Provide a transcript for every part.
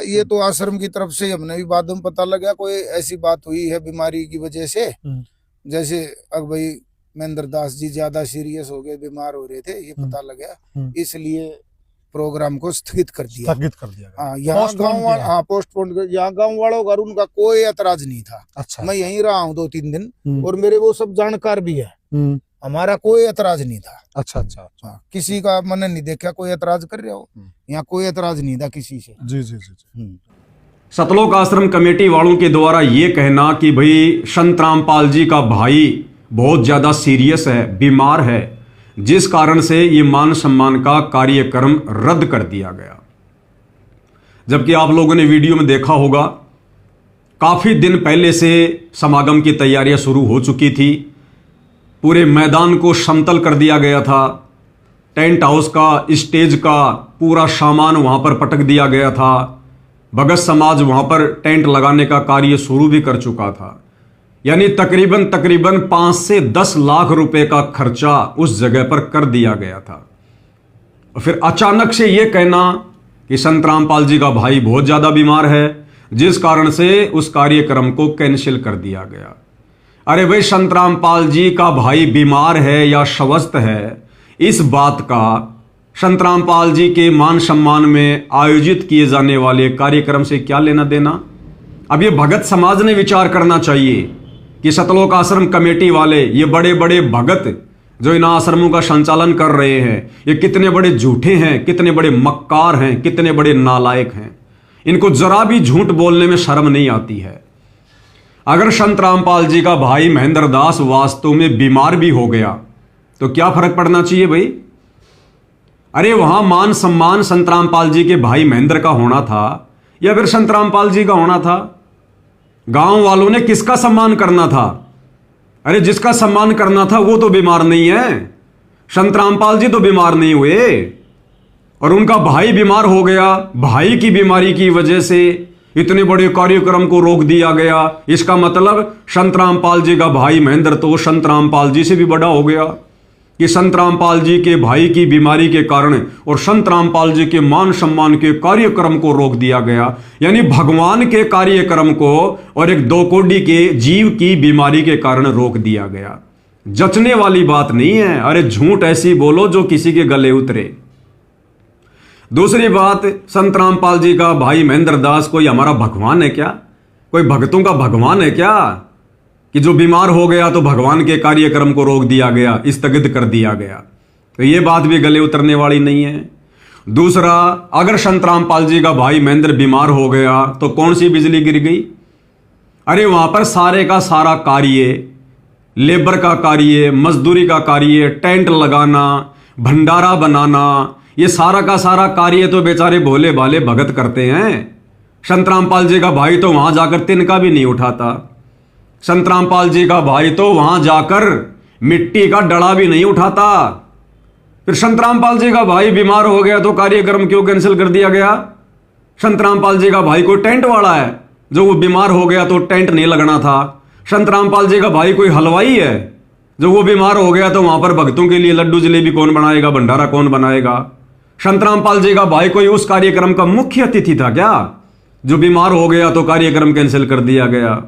ये तो आश्रम की तरफ से हमने भी बाद में पता लगा कोई ऐसी बात हुई है बीमारी की वजह से, जैसे अब भाई महेंद्र दास जी ज्यादा सीरियस हो गए, बीमार हो रहे थे, ये पता लगा, इसलिए प्रोग्राम को स्थगित कर दिया। हाँ, यहाँ गाँव पोस्टपोन, यहाँ गाँव वालों का उनका कोई एतराज नहीं था। अच्छा। मैं यहीं रहा हूँ 2-3 दिन और मेरे वो सब जानकार भी है, हमारा कोई एतराज नहीं था। अच्छा अच्छा। हाँ, किसी का मन नहीं देखा कोई एतराज कर रहे हो, यहाँ कोई एतराज नहीं था किसी से। जी जी जी। सतलोक आश्रम कमेटी वालों के द्वारा ये कहना कि भाई संत रामपाल जी का भाई बहुत ज्यादा सीरियस है, बीमार है, जिस कारण से ये मान सम्मान का कार्यक्रम रद्द कर दिया गया। जबकि आप लोगों ने वीडियो में देखा होगा, काफी दिन पहले से समागम की तैयारियां शुरू हो चुकी थी। पूरे मैदान को समतल कर दिया गया था, टेंट हाउस का, स्टेज का पूरा सामान वहां पर पटक दिया गया था। भगत समाज वहां पर टेंट लगाने का कार्य शुरू भी कर चुका था। यानी तकरीबन 5 से 10 लाख रुपए का खर्चा उस जगह पर कर दिया गया था। और फिर अचानक से यह कहना कि संत रामपाल जी का भाई बहुत ज्यादा बीमार है, जिस कारण से उस कार्यक्रम को कैंसिल कर दिया गया। अरे भाई, संत रामपाल जी का भाई बीमार है या स्वस्थ है, इस बात का संत रामपाल जी के मान सम्मान में आयोजित किए जाने वाले कार्यक्रम से क्या लेना देना। अब ये भगत समाज ने विचार करना चाहिए कि सतलोक आश्रम कमेटी वाले, ये बड़े बड़े भगत जो इन आश्रमों का संचालन कर रहे हैं, ये कितने बड़े झूठे हैं, कितने बड़े मक्कार हैं, कितने बड़े नालायक हैं। इनको जरा भी झूठ बोलने में शर्म नहीं आती है। अगर संत रामपाल जी का भाई महेंद्र दास वास्तव में बीमार भी हो गया तो क्या फर्क पड़ना चाहिए भाई। अरे वहां मान सम्मान संत रामपाल जी के भाई महेंद्र का होना था या फिर संत रामपाल जी का होना था। गांव वालों ने किसका सम्मान करना था। अरे जिसका सम्मान करना था वो तो बीमार नहीं है, संत रामपाल जी तो बीमार नहीं हुए और उनका भाई बीमार हो गया। भाई की बीमारी की वजह से इतने बड़े कार्यक्रम को रोक दिया गया। इसका मतलब संत रामपाल जी का भाई महेंद्र तो संत रामपाल जी से भी बड़ा हो गया कि संत रामपाल जी के भाई की बीमारी के कारण और संत रामपाल जी के मान सम्मान के कार्यक्रम को रोक दिया गया। यानी भगवान के कार्यक्रम को और एक 2 कोड़ी के जीव की बीमारी के कारण रोक दिया गया। जचने वाली बात नहीं है। अरे झूठ ऐसी बोलो जो किसी के गले उतरे। दूसरी बात, संत रामपाल जी का भाई महेंद्र दास कोई हमारा भगवान है क्या? कोई भक्तों का भगवान है क्या कि जो बीमार हो गया तो भगवान के कार्यक्रम को रोक दिया गया, स्थगित कर दिया गया? तो यह बात भी गले उतरने वाली नहीं है। दूसरा, अगर संत रामपाल जी का भाई महेंद्र बीमार हो गया तो कौन सी बिजली गिर गई? अरे वहां पर सारे का सारा कार्य, लेबर का कार्य, मजदूरी का कार्य, टेंट लगाना, भंडारा बनाना, ये सारा का सारा कार्य तो बेचारे भोले भाले भगत करते हैं। संत रामपाल जी का भाई तो वहां जाकर तिनका भी नहीं उठाता। संत रामपाल जी का भाई तो वहां जाकर मिट्टी का डड़ा भी नहीं उठाता। फिर संत रामपाल जी का भाई बीमार हो गया तो कार्यक्रम क्यों कैंसिल कर दिया गया? संत रामपाल जी का भाई कोई टेंट वाला है जो वो बीमार हो गया तो टेंट नहीं लगना था? संत रामपाल जी का भाई कोई हलवाई है जो वो बीमार हो गया तो वहां पर भक्तों के लिए लड्डू जलेबी कौन बनाएगा, भंडारा कौन बनाएगा? संत रामपाल जी का भाई कोई उस कार्यक्रम का मुख्य अतिथि था क्या जो बीमार हो गया तो कार्यक्रम कैंसिल कर दिया गया?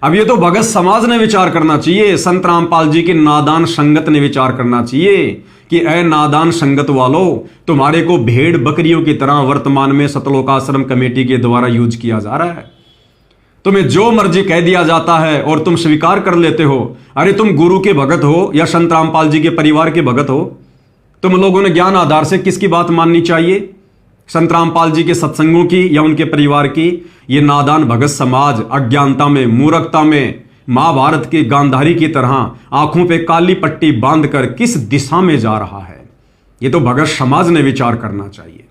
अब ये तो भगत समाज ने विचार करना चाहिए, संत रामपाल जी की नादान संगत ने विचार करना चाहिए कि ए नादान संगत वालों, तुम्हारे को भेड़ बकरियों की तरह वर्तमान में सतलोक आश्रम कमेटी के द्वारा यूज किया जा रहा है। तुम्हें जो मर्जी कह दिया जाता है और तुम स्वीकार कर लेते हो। अरे तुम गुरु के भगत हो या संत रामपाल जी के परिवार के भगत हो? तुम लोगों ने ज्ञान आधार से किसकी बात माननी चाहिए? संत रामपाल जी के सत्संगों की या उनके परिवार की? ये नादान भगत समाज अज्ञानता में, मूर्खता में, महाभारत की गांधारी की तरह आंखों पे काली पट्टी बांधकर किस दिशा में जा रहा है? ये तो भगत समाज ने विचार करना चाहिए।